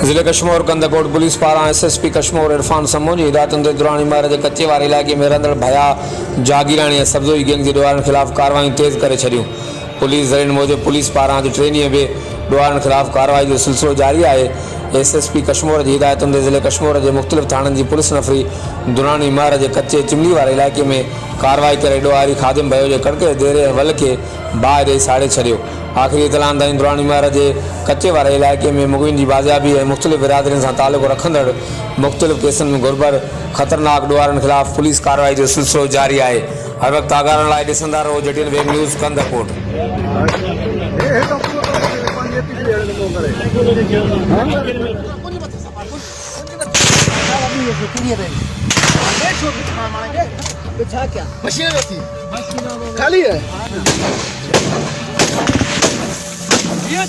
जिले कश्मीर कंदकोट पुलिस पारां SSP कश्मीर इरफान समूह जी हिदायतुनि ते दुरान इमारत के कच्चे वारे इलाइक़े में रहंदड़ भया जागीराणी ऐं सब्ज़ोई गैंग जे ॾोहारनि ख़िलाफ़ कार्रवाई तेज़ करे छॾियूं। पुलिस ज़रियनि मूजिबि पुलिस पारां अॼु 3 ॾींहं बि ॾोहारनि ख़िलाफ़ कार्रवाई जो सिलसिलो जारी आहे। SSP कश्मीर जी हिदायतुनि ते ज़िले कश्मीर जे मुख़्तलिफ़ थाणनि जी पुलिस नफ़री दुरान इमारत के कच्चे चिमनी वारे इलाइक़े में कार्रवाई करे ॾोहारी ख़ादिम भयो जे कड़के देरे वल खे बाहि ॾेई साड़े छॾियो। आख़िरी इतलान ताईं दुरान इमारत के कच्चे वारे इलाइक़े में मुग़ियुनि जी बाज़ियाबी ऐं मुख़्तलिफ़ बिरादरियुनि सां तालुक़ रखंदड़ मुख़्तलिफ़ केसनि में घुरबर ख़तरनाक ॾोहारनि ख़िलाफ़ पुलिस कार्रवाई जो सिलसिलो जारी आहे। हर वक्त आगाहनि लाइ ॾिसंदा रहो JTN वेब न्यूज़ कंदकोट। खाली है ये